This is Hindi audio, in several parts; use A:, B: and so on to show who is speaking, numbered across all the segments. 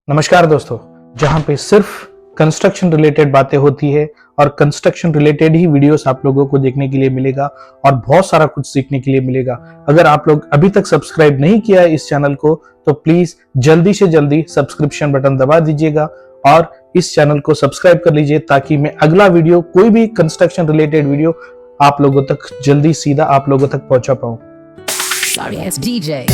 A: नमस्कार दोस्तों, जहां पे सिर्फ कंस्ट्रक्शन रिलेटेड बातें होती है और कंस्ट्रक्शन रिलेटेड ही वीडियोस आप लोगों को देखने के लिए मिलेगा और बहुत सारा कुछ सीखने के लिए मिलेगा। अगर आप लोग अभी तक सब्सक्राइब नहीं किया है इस चैनल को तो प्लीज जल्दी से जल्दी सब्सक्रिप्शन बटन दबा दीजिएगा और इस चैनल को सब्सक्राइब कर लीजिए ताकि मैं अगला वीडियो, कोई भी कंस्ट्रक्शन रिलेटेड वीडियो आप लोगों तक जल्दी सीधा आप लोगों तक पहुंचा पाऊं।
B: DJ.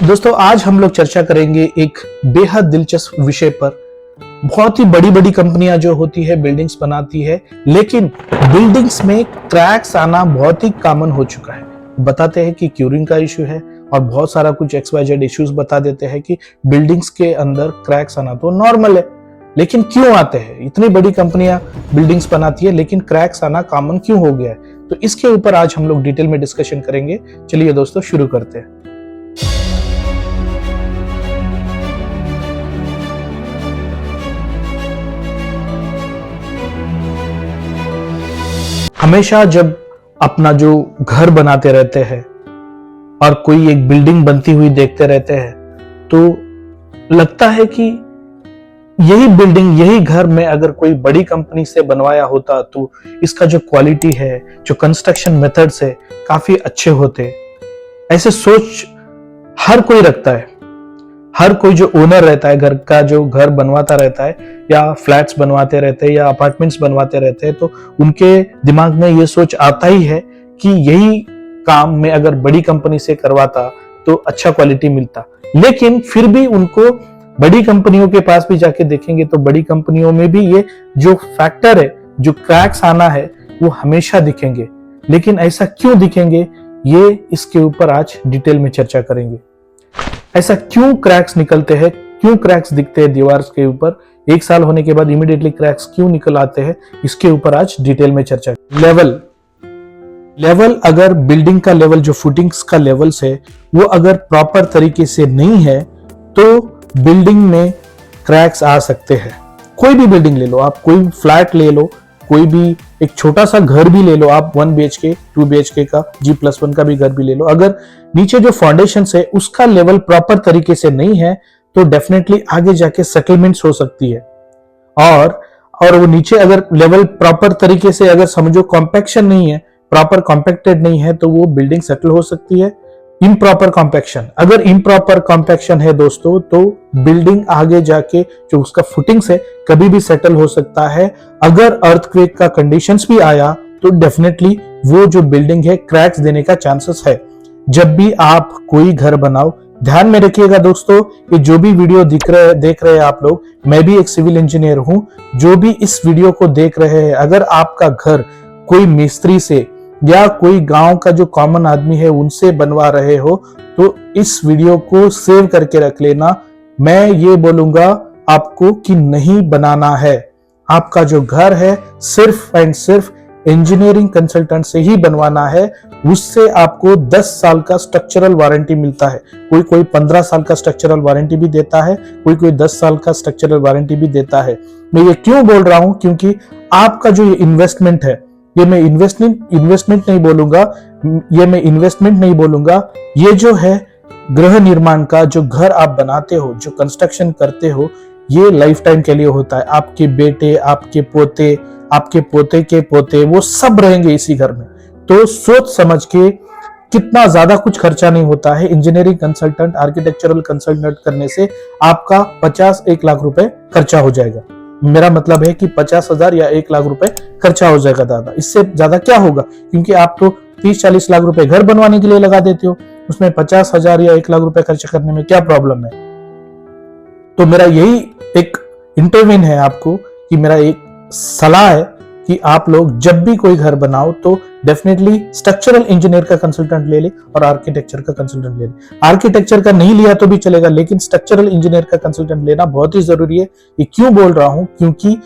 A: दोस्तों, आज हम लोग चर्चा करेंगे एक बेहद दिलचस्प विषय पर। बहुत ही बड़ी बड़ी कंपनियां जो होती है बिल्डिंग्स बनाती है, लेकिन बिल्डिंग्स में क्रैक्स आना बहुत ही कॉमन हो चुका है। बताते हैं कि क्यूरिंग का इश्यू है और बहुत सारा कुछ XYZ इश्यूज बता देते हैं कि बिल्डिंग्स के अंदर क्रैक्स आना तो नॉर्मल है, लेकिन क्यों आते हैं? इतनी बड़ी कंपनियां बिल्डिंग्स बनाती है लेकिन क्रैक्स आना कॉमन क्यों हो गया है? तो इसके ऊपर आज हम लोग डिटेल में डिस्कशन करेंगे। चलिए दोस्तों, शुरू करते हैं। हमेशा जब अपना जो घर बनाते रहते हैं और कोई एक बिल्डिंग बनती हुई देखते रहते हैं तो लगता है कि यही बिल्डिंग, यही घर में अगर कोई बड़ी कंपनी से बनवाया होता तो इसका जो क्वालिटी है, जो कंस्ट्रक्शन मेथड्स है, काफी अच्छे होते। ऐसे सोच हर कोई रखता है। हर कोई जो ओनर रहता है घर का, जो घर बनवाता रहता है या फ्लैट्स बनवाते रहते हैं या अपार्टमेंट्स बनवाते रहते हैं, तो उनके दिमाग में ये सोच आता ही है कि यही काम में अगर बड़ी कंपनी से करवाता तो अच्छा क्वालिटी मिलता। लेकिन फिर भी उनको बड़ी कंपनियों के पास भी जाके देखेंगे तो बड़ी कंपनियों में भी ये जो फैक्टर है, जो क्रैक्स आना है, वो हमेशा दिखेंगे। लेकिन ऐसा क्यों दिखेंगे, ये इसके ऊपर आज डिटेल में चर्चा करेंगे। ऐसा क्यों क्रैक्स निकलते हैं, क्यों क्रैक्स दिखते हैं दीवार के ऊपर, एक साल होने के बाद इमीडिएटली क्रैक्स क्यों निकल आते हैं, इसके ऊपर आज डिटेल में चर्चा। लेवल अगर बिल्डिंग का लेवल, जो फुटिंग्स का लेवल्स है, वो अगर प्रॉपर तरीके से नहीं है तो बिल्डिंग में क्रैक्स आ सकते हैं। कोई भी बिल्डिंग ले लो आप, कोई फ्लैट ले लो, कोई भी एक छोटा सा घर भी ले लो आप, 1 BHK 2 BHK का G+1 का भी घर भी ले लो, अगर नीचे जो फाउंडेशन है उसका लेवल प्रॉपर तरीके से नहीं है तो डेफिनेटली आगे जाके सेटलमेंट्स हो सकती है। और वो नीचे अगर लेवल प्रॉपर तरीके से, अगर समझो कॉम्पैक्शन नहीं है, प्रॉपर कॉम्पैक्टेड नहीं है, तो वो बिल्डिंग सेटल हो सकती है। इम्प्रॉपर कॉम्पैक्शन, अगर इम्प्रॉपर कॉम्पैक्शन है दोस्तों तो बिल्डिंग आगे जाके जो उसका फुटिंग्स है कभी भी सेटल हो सकता है। अगर अर्थक्वेक का कंडीशंस भी आया तो डेफिनेटली वो जो बिल्डिंग है क्रैक्स देने का चांसेस है। जब भी आप कोई घर बनाओ, ध्यान में रखिएगा दोस्तों, ये जो भी वीडियो देख रहे हैं आप लोग, मैं भी एक सिविल इंजीनियर हूं, जो भी इस वीडियो को देख रहे हैं, अगर आपका घर कोई मिस्त्री से या कोई गांव का जो कॉमन आदमी है उनसे बनवा रहे हो तो इस वीडियो को सेव करके रख लेना। मैं ये बोलूंगा आपको कि नहीं बनाना है। आपका जो घर है सिर्फ एंड सिर्फ इंजीनियरिंग कंसल्टेंट से ही बनवाना है। उससे आपको 10 साल का स्ट्रक्चरल वारंटी मिलता है। कोई 15 साल का स्ट्रक्चरल वारंटी भी देता है, कोई 10 साल का स्ट्रक्चरल वारंटी भी देता है। मैं ये क्यों बोल रहा हूं, क्योंकि आपका जो ये इन्वेस्टमेंट है, ये मैं इन्वेस्टमेंट नहीं बोलूंगा, ये जो है गृह निर्माण का जो घर आप बनाते हो, जो कंस्ट्रक्शन करते हो, ये लाइफ टाइम के लिए होता है। आपके बेटे, आपके पोते, आपके पोते के पोते, वो सब रहेंगे इसी घर में। तो सोच समझ के, कितना ज्यादा कुछ खर्चा नहीं होता है। इंजीनियरिंग कंसल्टेंट, आर्किटेक्चरल कंसल्टेंट करने से आपका 50-1 लाख रुपए खर्चा हो जाएगा। मेरा मतलब है कि 50,000 या 1 लाख रुपए खर्चा हो जाएगा दादा, इससे ज्यादा क्या होगा? क्योंकि आप तो 30-40 लाख रुपए घर बनवाने के लिए लगा देते हो, उसमें 50,000 या 1 लाख रुपए खर्च करने में क्या प्रॉब्लम है? तो मेरा यही एक इंटरव्यू है आपको, कि मेरा एक सलाह है कि आप लोग जब भी कोई घर बनाओ तो डेफिनेटली स्ट्रक्चरल इंजीनियर का कंसल्टेंट ले ले और आर्किटेक्चर का कंसल्टेंट ले ले। आर्किटेक्चर का नहीं लिया तो भी चलेगा, लेकिन स्ट्रक्चरल इंजीनियर का कंसल्टेंट लेना बहुत ही जरूरी है। ये क्यों बोल रहा हूं, क्योंकि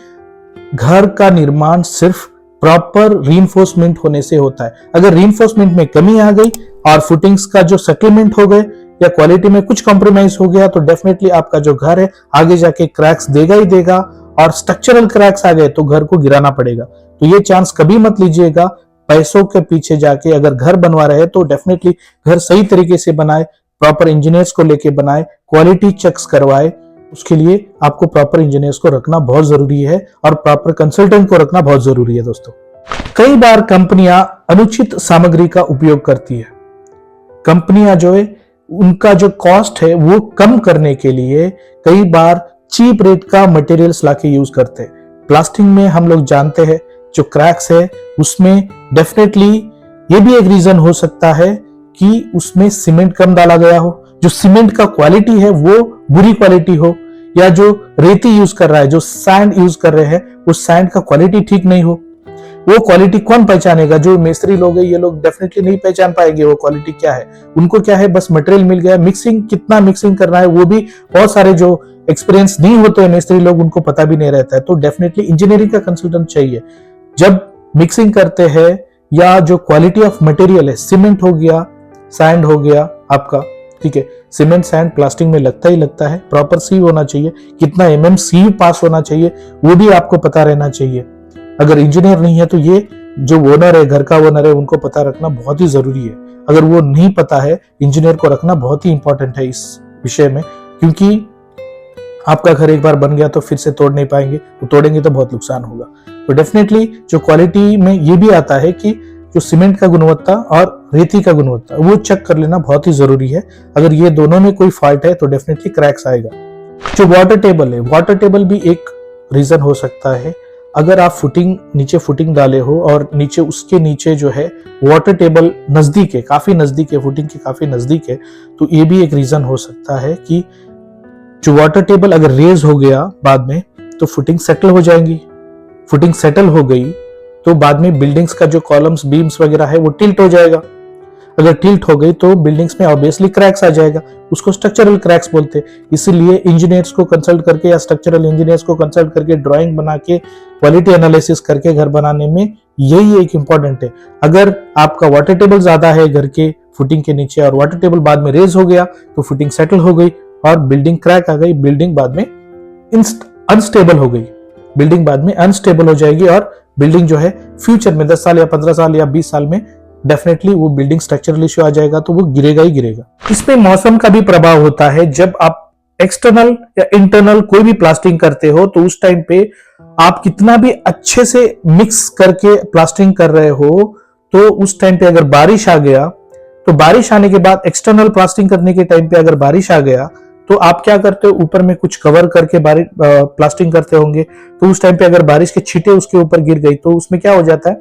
A: घर का निर्माण सिर्फ प्रॉपर रीइंफोर्समेंट होने से होता है। अगर रीइंफोर्समेंट में कमी आ गई और फुटिंग्स का जो सेटलमेंट हो गए या क्वालिटी में कुछ कॉम्प्रोमाइज हो गया तो डेफिनेटली आपका जो घर है आगे जाके क्रैक्स देगा ही देगा, और स्ट्रक्चरल क्रैक्स आ गए तो घर को गिराना पड़ेगा। तो तो ये चांस कभी मत लीजिएगा पैसों के पीछे जाके। अगर घर बनवा रहे हैं तो डेफिनेटली घर सही तरीके से बनाए, प्रॉपर इंजीनियर्स को लेके बनाए, क्वालिटी चेक्स करवाए। उसके लिए आपको प्रॉपर इंजीनियर्स को रखना बहुत जरूरी है और प्रॉपर कंसल्टेंट को रखना बहुत जरूरी है दोस्तों। कई बार कंपनियां अनुचित सामग्री का उपयोग करती है। कंपनियां जो है उनका जो कॉस्ट है वो कम करने के लिए कई बार चीप रेट का मटेरियल्स लाके यूज करते हैं। प्लास्टिक में हम लोग जानते हैं जो क्रैक्स है उसमें डेफिनेटली ये भी एक रीजन हो सकता है कि उसमें सीमेंट कम डाला गया हो, जो सीमेंट का क्वालिटी है वो बुरी क्वालिटी हो, या जो रेती यूज कर रहा है, जो सैंड यूज कर रहे हैं उस सैंड का क्वालिटी ठीक नहीं हो। वो क्वालिटी कौन पहचानेगा? जो मिस्त्री लोग हैं ये लोग डेफिनेटली नहीं पहचान पाएंगे वो क्वालिटी क्या है। उनको क्या है, बस मटेरियल मिल गया, मिक्सिंग कितना मिक्सिंग करना है वो भी बहुत सारे जो एक्सपीरियंस नहीं होते हैं मिस्त्री लोग उनको पता भी नहीं रहता है। तो डेफिनेटली इंजीनियरिंग का कंसल्टेंट चाहिए। जब मिक्सिंग करते हैं या जो क्वालिटी ऑफ मटेरियल है, सीमेंट हो गया, सैंड हो गया आपका, ठीक है, सीमेंट सैंड प्लास्टिक में लगता ही लगता है, प्रॉपर सीव होना चाहिए, कितना एमएम सीव पास होना चाहिए वो भी आपको पता रहना चाहिए। अगर इंजीनियर नहीं है तो ये जो ओनर है, घर का ओनर है, उनको पता रखना बहुत ही जरूरी है। अगर वो नहीं पता है, इंजीनियर को रखना बहुत ही इंपॉर्टेंट है इस विषय में, क्योंकि आपका घर एक बार बन गया तो फिर से तोड़ नहीं पाएंगे, तो तोड़ेंगे तो बहुत नुकसान होगा। तो डेफिनेटली जो क्वालिटी में ये भी आता है कि जो सीमेंट का गुणवत्ता और रेती का गुणवत्ता वो चेक कर लेना बहुत ही जरूरी है। अगर ये दोनों में कोई फॉल्ट है तो डेफिनेटली क्रैक्स आएगा। जो वाटर टेबल है, वाटर टेबल भी एक रीजन हो सकता है। अगर आप नीचे फुटिंग डाले हो और नीचे उसके नीचे जो है वाटर टेबल नजदीक है, काफी नजदीक है, फुटिंग के काफी नजदीक है, तो ये भी एक रीजन हो सकता है कि जो वाटर टेबल अगर रेज हो गया बाद में तो फुटिंग सेटल हो जाएंगी। फुटिंग सेटल हो गई तो बाद में बिल्डिंग्स का जो कॉलम्स बीम्स वगैरह है वो टिल्ट हो जाएगा। अगर टिल्ट हो गई तो बिल्डिंग्स में ऑब्वियसली क्रैक्स आ जाएगा, उसको स्ट्रक्चरल क्रैक्स बोलते हैं। इसीलिए इंजीनियर्स को कंसल्ट करके या स्ट्रक्चरल इंजीनियर्स को कंसल्ट करके ड्राइंग बना के क्वालिटी एनालिसिस करके घर बनाने में यही एक इंपॉर्टेंट है। अगर आपका वाटर टेबल ज्यादा है घर के फुटिंग के नीचे और वाटर टेबल बाद में रेज हो गया तो फुटिंग सेटल हो गई और बिल्डिंग क्रैक आ गई, बिल्डिंग बाद में अनस्टेबल हो गई, बिल्डिंग बाद में अनस्टेबल हो जाएगी और बिल्डिंग जो है फ्यूचर में 10 साल या 15 साल या 20 साल में डेफिनेटली वो बिल्डिंग स्ट्रक्चरल इश्यू आ जाएगा तो वो गिरेगा ही गिरेगा। इसमें मौसम का भी प्रभाव होता है। जब आप एक्सटर्नल या इंटरनल कोई भी प्लास्टरिंग करते हो तो उस टाइम पे आप कितना भी अच्छे से मिक्स करके प्लास्टरिंग कर रहे हो तो उस टाइम पे अगर बारिश आ गया तो बारिश आने के बाद एक्सटर्नल प्लास्टरिंग करने के टाइम पे अगर बारिश आ गया तो आप क्या करते हो, ऊपर में कुछ कवर करके प्लास्टरिंग करते होंगे, तो उस टाइम पे अगर बारिश के छींटे उसके ऊपर गिर गई तो उसमें क्या हो जाता है,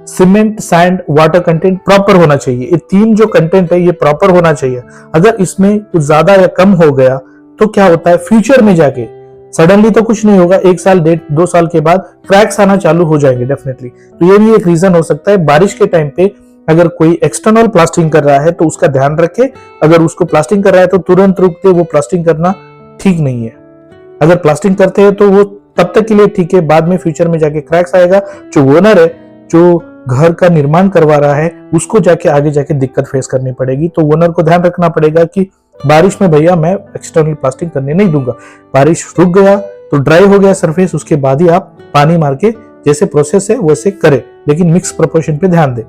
A: cement, sand, water content proper होना चाहिए। ये तीन जो कंटेंट है ये प्रॉपर होना चाहिए। अगर इसमें कुछ ज्यादा या कम हो गया तो क्या होता है, फ्यूचर में जाके सडनली तो कुछ नहीं होगा, 1 साल 1.5-2 साल के बाद क्रैक्स आना चालू हो जाएंगे डेफिनेटली। तो ये भी एक रीजन हो सकता है। बारिश के टाइम पे अगर कोई एक्सटर्नल प्लास्टरिंग कर रहा है तो उसका ध्यान रखे। अगर उसको प्लास्टरिंग कर रहा है तो तुरंत रुक के वो प्लास्टरिंग करना ठीक नहीं है। अगर प्लास्टरिंग करते हैं तो वो तब तक के लिए ठीक है, बाद में फ्यूचर में जाके क्रैक्स आएगा। जो ओनर है, जो घर का निर्माण करवा रहा है, उसको जाके आगे जाके दिक्कत फेस करनी पड़ेगी। तो ओनर को ध्यान रखना पड़ेगा कि बारिश में भैया मैं एक्सटर्नल प्लास्टरिंग करने नहीं दूंगा। बारिश रुक गया तो ड्राई हो गया सरफेस, उसके बाद ही आप पानी मार के जैसे प्रोसेस है वैसे करें, लेकिन मिक्स प्रोपोर्शन पे ध्यान दें।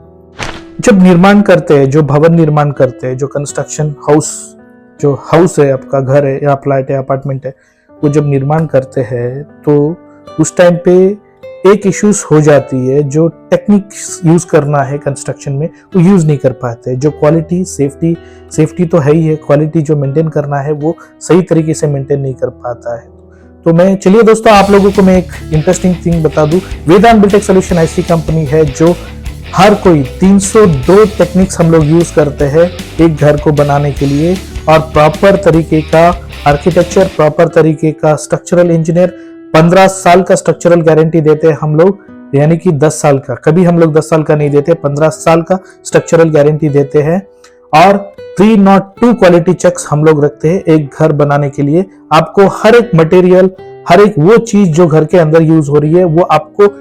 A: जब निर्माण करते हैं, जो भवन निर्माण करते हैं, जो कंस्ट्रक्शन हाउस, जो हाउस है आपका, घर है या फ्लैट है, अपार्टमेंट है, वो जब निर्माण करते हैं तो उस टाइम पे एक इश्यूज हो जाती है। जो टेक्निक्स यूज करना है कंस्ट्रक्शन में वो यूज नहीं कर पाते। जो क्वालिटी, सेफ्टी तो है ही है, क्वालिटी जो मेंटेन करना है वो सही तरीके से मेंटेन नहीं कर पाता है। तो मैं, चलिए दोस्तों, आप लोगों को मैं एक इंटरेस्टिंग थिंग बता दूं। वेदांत बिल्टेक सॉल्यूशन ऐसी कंपनी है जो हर कोई 302 टेक्निक्स हम लोग यूज करते हैं एक घर को बनाने के लिए, और प्रॉपर तरीके का आर्किटेक्चर, प्रॉपर तरीके का स्ट्रक्चरल इंजीनियर, 15 साल का स्ट्रक्चरल गारंटी देते हैं हम लोग, यानी कि 10 साल का, कभी हम लोग 10 साल का नहीं देते, 15 साल का स्ट्रक्चरल गारंटी देते हैं। और 302 क्वालिटी चेक्स हम लोग रखते हैं एक घर बनाने के लिए। आपको हर एक मटेरियल, हर एक वो चीज जो घर के अंदर यूज हो रही है वो आपको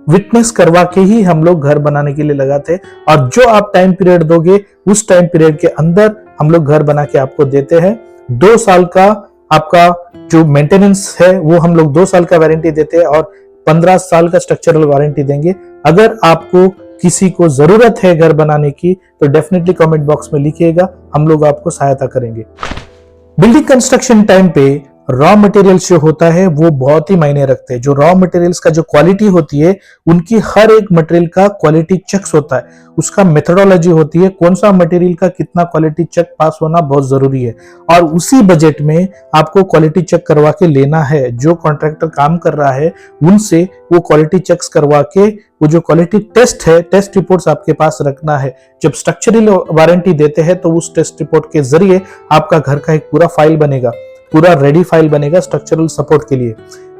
A: विटनेस करवा के ही हम लोग घर बनाने के लिए लगाते हैं। और जो आप टाइम पीरियड दोगे उस टाइम पीरियड के अंदर हम लोग घर बना के आपको देते हैं। 2 साल का आपका जो मेंटेनेंस है वो हम लोग 2 साल का वारंटी देते हैं और 15 साल का स्ट्रक्चरल वारंटी देंगे। अगर आपको किसी को जरूरत है घर बनाने की तो डेफिनेटली कमेंट बॉक्स में लिखिएगा, हम लोग आपको सहायता करेंगे। बिल्डिंग कंस्ट्रक्शन टाइम पे रॉ मटेरियल्स जो होता है वो बहुत ही मायने रखते हैं। जो रॉ मटेरियल्स का जो क्वालिटी होती है, उनकी हर एक मटेरियल का क्वालिटी चेक्स होता है, उसका मेथोडोलॉजी होती है, कौन सा मटेरियल का कितना क्वालिटी चेक पास होना बहुत जरूरी है। और उसी बजट में आपको क्वालिटी चेक करवा के लेना है। जो कॉन्ट्रैक्टर काम कर रहा है उनसे वो क्वालिटी चेक्स करवा के वो जो क्वालिटी टेस्ट है, टेस्ट रिपोर्ट्स आपके पास रखना है। जब स्ट्रक्चरल वारंटी देते हैं तो उस टेस्ट रिपोर्ट के जरिए आपका घर का एक पूरा फाइल बनेगा, पूरा रेडी फाइल बनेगा स्ट्रक्चरल सपोर्ट के लिए।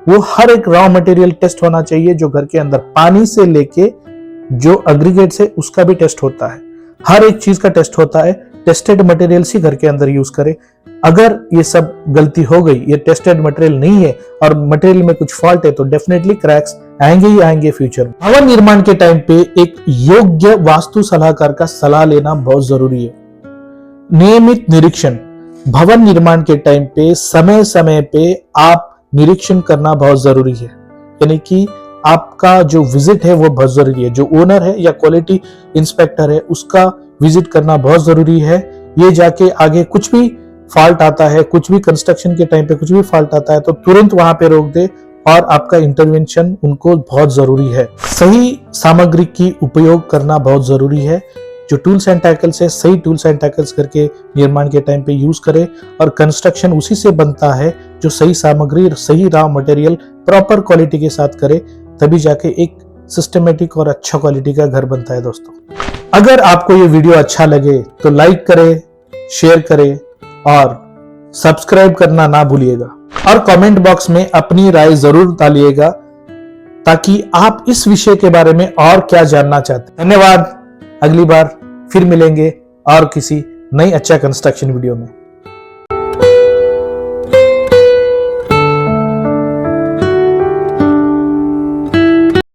A: वो हर एक रॉ मटेरियल टेस्ट होना चाहिए, जो घर के अंदर पानी से लेके जो एग्रीगेट्स है उसका भी टेस्ट होता है, हर एक चीज का टेस्ट होता है। टेस्टेड मटेरियल्स ही घर के अंदर यूज करें। अगर ये सब गलती हो गई, ये टेस्टेड मटेरियल नहीं है और मटेरियल में कुछ फॉल्ट है, तो डेफिनेटली क्रैक्स आएंगे ही आएंगे फ्यूचर में। भवन निर्माण के टाइम पे एक योग्य वास्तु सलाहकार का सलाह लेना बहुत जरूरी है। नियमित निरीक्षण, भवन निर्माण के टाइम पे समय समय पे आप निरीक्षण करना बहुत जरूरी है। यानी कि आपका जो विजिट है वो बहुत जरूरी है। जो ओनर है या क्वालिटी इंस्पेक्टर है उसका विजिट करना बहुत जरूरी है। ये जाके आगे कुछ भी फॉल्ट आता है, कुछ भी कंस्ट्रक्शन के टाइम पे कुछ भी फॉल्ट आता है तो तुरंत वहां पे रोक दे और आपका इंटरवेंशन उनको बहुत जरूरी है। सही सामग्री की उपयोग करना बहुत जरूरी है। जो टूल्स एंड टैकल्स है, सही टूल्स एंड टैकल्स करके निर्माण के टाइम पे यूज करें। और कंस्ट्रक्शन उसी से बनता है जो सही सामग्री, सही रॉ मटेरियल प्रॉपर क्वालिटी के साथ करे, तभी जाके एक सिस्टमेटिक और अच्छा क्वालिटी का घर बनता है। दोस्तों, अगर आपको ये वीडियो अच्छा लगे तो लाइक करें, शेयर करें और सब्सक्राइब करना ना भूलिएगा। और कमेंट बॉक्स में अपनी राय जरूर डालिएगा ताकि आप इस विषय के बारे में और क्या जानना चाहते हैं। धन्यवाद। अगली बार फिर मिलेंगे और किसी नई अच्छा कंस्ट्रक्शन वीडियो में।